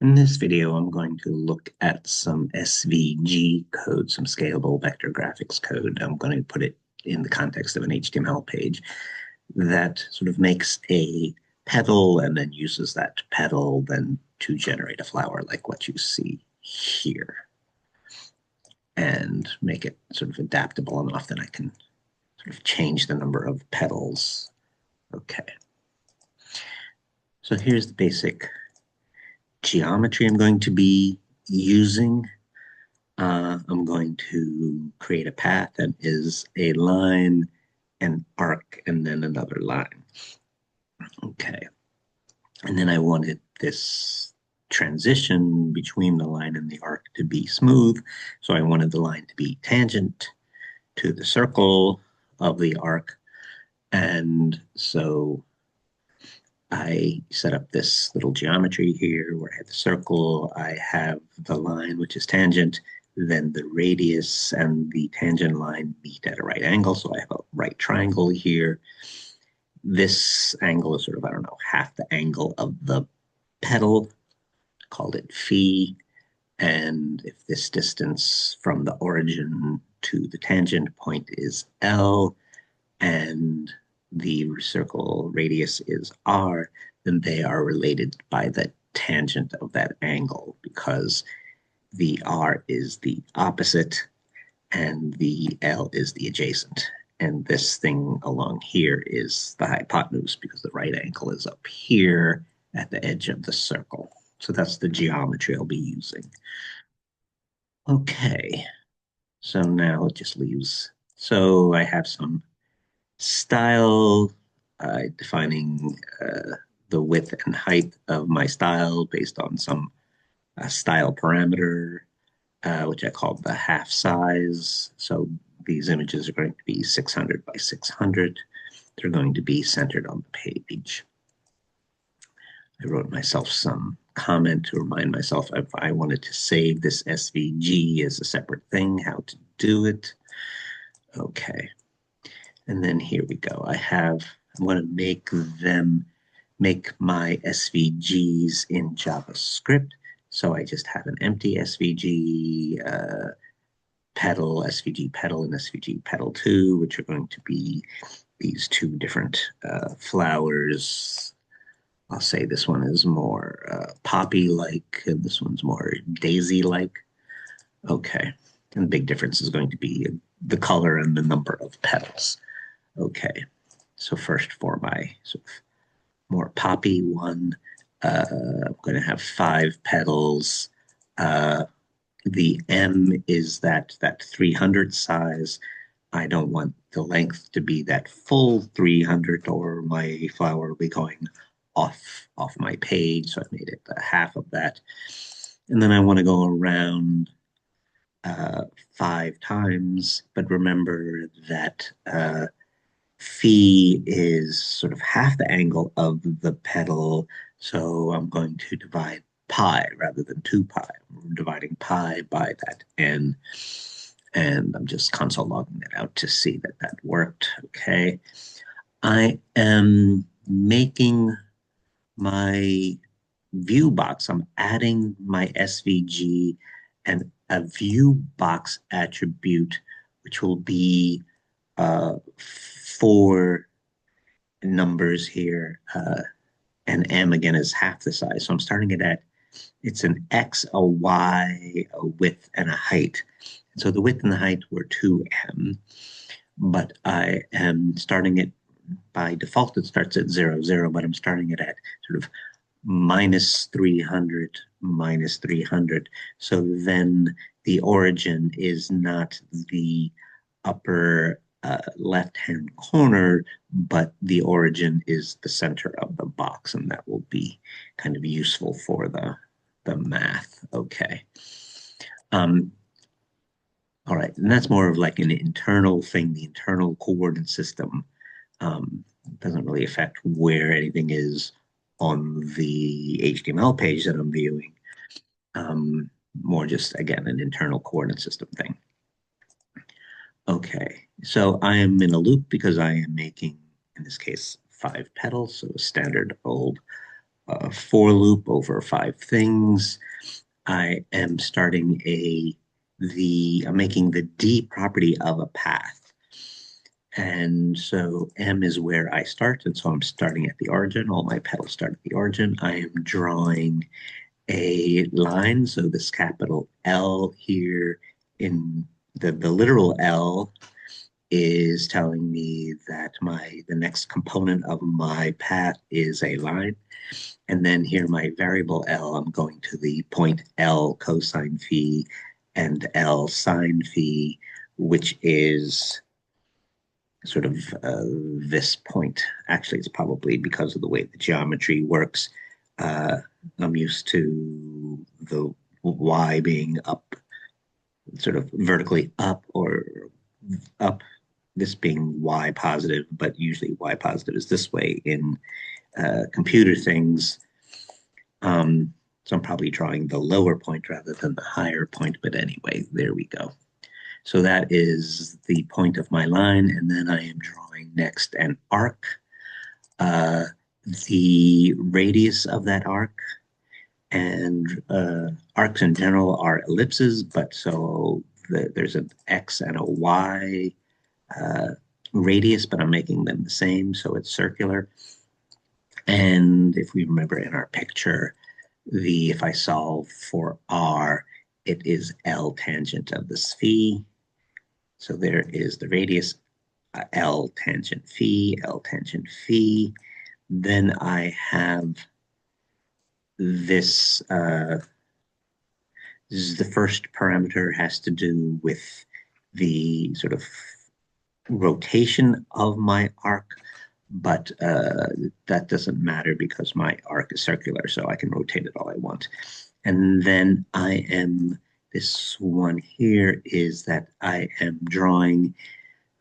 In this video, I'm going to look at some SVG code, some scalable vector graphics code. I'm going to put it in the context of an HTML page that sort of makes a petal and then uses that petal then to generate a flower like what you see here and make it sort of adaptable enough that I can sort of change the number of petals. Okay. So here's the basic geometry I'm going to be using. I'm going to create a path that is a line, an arc, and then another line. Okay. And then I wanted this transition between the line and the arc to be smooth. So I wanted the line to be tangent to the circle of the arc. And so I set up this little geometry here where I have the circle, I have the line, which is tangent, then the radius and the tangent line meet at a right angle. So I have a right triangle here. This angle is sort of, I don't know, half the angle of the petal, called it phi. And if this distance from the origin to the tangent point is L, and the circle radius is r, then they are related by the tangent of that angle because the r is the opposite and the L is the adjacent. And this thing along here is the hypotenuse because the right angle is up here at the edge of the circle. So that's the geometry I'll be using. Okay, so now it just leaves. So I have some style, defining the width and height of my style based on some style parameter, which I called the half size. So these images are going to be 600 by 600. They're going to be centered on the page. I wrote myself some comment to remind myself if I wanted to save this SVG as a separate thing, how to do it. Okay. And then here we go. I'm going to make my SVGs in JavaScript. So I just have an empty SVG, petal, SVG petal, and SVG petal 2, which are going to be these two different flowers. I'll say this one is more poppy-like, and this one's more daisy-like. Okay. And the big difference is going to be the color and the number of petals. Okay, so first for my sort of more poppy one, I'm going to have 5 petals. The M is that 300 size. I don't want the length to be that full 300 or my flower will be going off my page. So I've made it half of that. And then I want to go around 5 times, but remember that phi is sort of half the angle of the petal, so I'm going to divide pi rather than 2 pi. I'm dividing pi by that n, and I'm just console logging that out to see that that worked. Okay. I am making my view box. I'm adding my SVG and a view box attribute, which will be 4 numbers here, and M again is half the size. So I'm starting it at, it's an X, a Y, a width, and a height. So the width and the height were 2M, but I am starting it by default, it starts at 0, 0, but I'm starting it at sort of minus 300, minus 300. So then the origin is not the upper left-hand corner, but the origin is the center of the box, and that will be kind of useful for the math. Okay. All right, and that's more of like an internal thing. The internal coordinate system doesn't really affect where anything is on the HTML page that I'm viewing. More just, again, an internal coordinate system thing. Okay, so I am in a loop because I am making, in this case, 5 petals, so a standard old a for loop over 5 things. I am starting I'm making the D property of a path. And so M is where I start. And so I'm starting at the origin. All my petals start at the origin. I am drawing a line. So this capital L here in the literal L is telling me that the next component of my path is a line. And then here my variable L, I'm going to the point L cosine phi and L sine phi, which is sort of this point. Actually, it's probably because of the way the geometry works. Uh, I'm used to the y being up, sort of vertically up or up, this being y positive, but usually y positive is this way in computer things. So I'm probably drawing the lower point rather than the higher point, but anyway, there we go. So that is the point of my line, and then I am drawing next an arc. Uh, the radius of that arc, and arcs in general are ellipses, but so there's an X and a Y uh, radius, but I'm making them the same, so it's circular. And if we remember in our picture, if I solve for R, it is L tangent of this phi. So there is the radius, L tangent phi, L tangent phi. Then I have this, this is the first parameter, has to do with the sort of rotation of my arc, but that doesn't matter because my arc is circular, so I can rotate it all I want. And then this one here is that I am drawing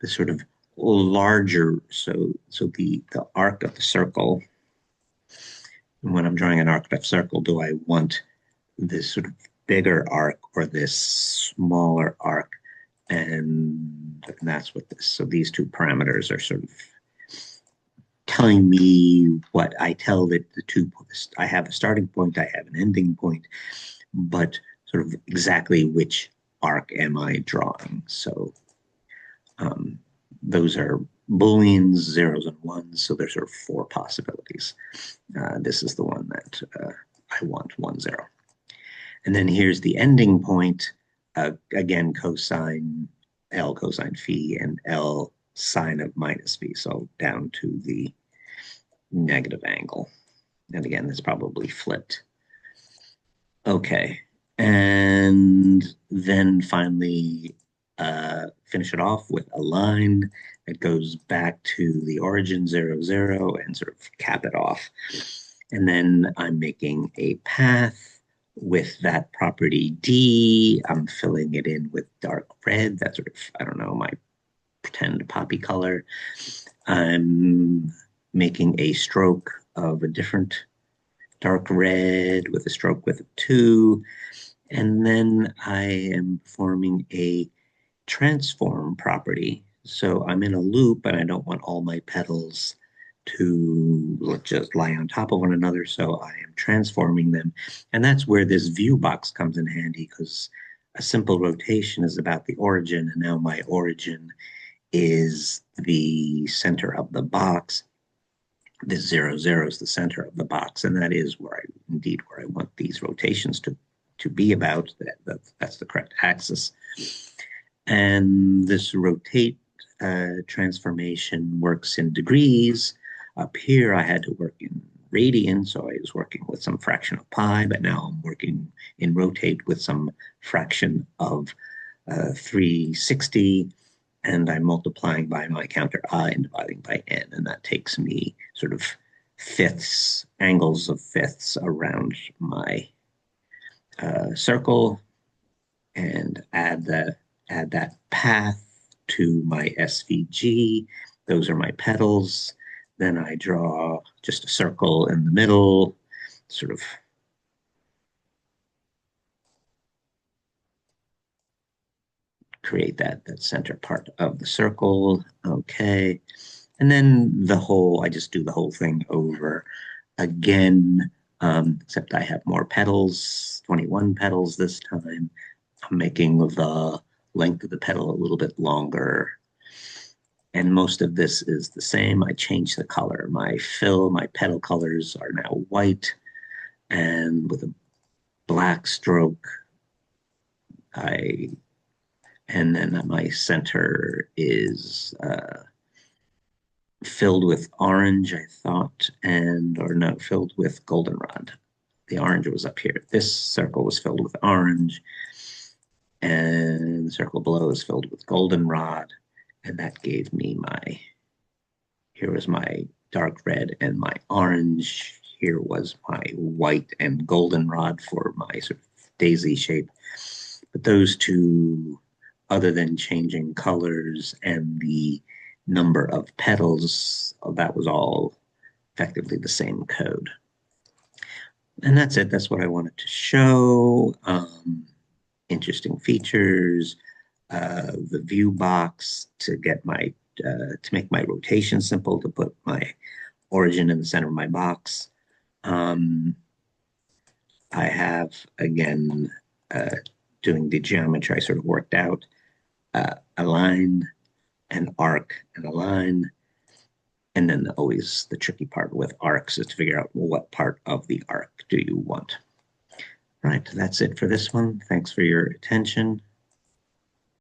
the sort of larger, so the arc of the circle. When I'm drawing an arc of the circle, do I want this sort of bigger arc or this smaller arc? And that's what this, so these two parameters are sort of telling me what I tell that I have a starting point, I have an ending point, but sort of exactly which arc am I drawing? So those are Booleans, zeros and ones, so there's sort of 4 possibilities. This is the one that I want, 1, 0. And then here's the ending point, again, cosine, L cosine phi and L sine of minus phi, so down to the negative angle. And again, this probably flipped. Okay, and then finally finish it off with a line that goes back to the origin 0, 0 and sort of cap it off. And then I'm making a path with that property D. I'm filling it in with dark red. That's sort of, I don't know, my pretend poppy color. I'm making a stroke of a different dark red with a stroke width of 2. And then I am forming a transform property. So I'm in a loop and I don't want all my petals to just lie on top of one another. So I am transforming them. And that's where this view box comes in handy, because a simple rotation is about the origin. And now my origin is the center of the box. This 0, 0 is the center of the box. And that is where I want these rotations to be about. That's the correct axis. And this rotate transformation works in degrees. Up here, I had to work in radian, so I was working with some fraction of pi, but now I'm working in rotate with some fraction of 360, and I'm multiplying by my counter I and dividing by n, and that takes me sort of fifths, angles of fifths around my circle, and add that path to my SVG. Those are my petals. Then I draw just a circle in the middle, sort of create that center part of the circle. Okay. And then I just do the whole thing over. again, except I have more petals, 21 petals this time. I'm making the length of the petal a little bit longer. And most of this is the same. I changed the color. My petal colors are now white, and with a black stroke, I and then my center is filled with orange, I thought, and or no, filled with goldenrod. The orange was up here. This circle was filled with orange, and the circle below is filled with goldenrod, and that gave me my. Here was my dark red and my orange. Here was my white and goldenrod for my sort of daisy shape. But those two, other than changing colors and the number of petals, that was all effectively the same code. And that's it. That's what I wanted to show. Interesting features, the view box to get my to make my rotation simple, to put my origin in the center of my box. I have again doing the geometry I sort of worked out, a line, an arc, and a line. And then always the tricky part with arcs is to figure out, well, what part of the arc do you want? Right, that's it for this one. Thanks for your attention.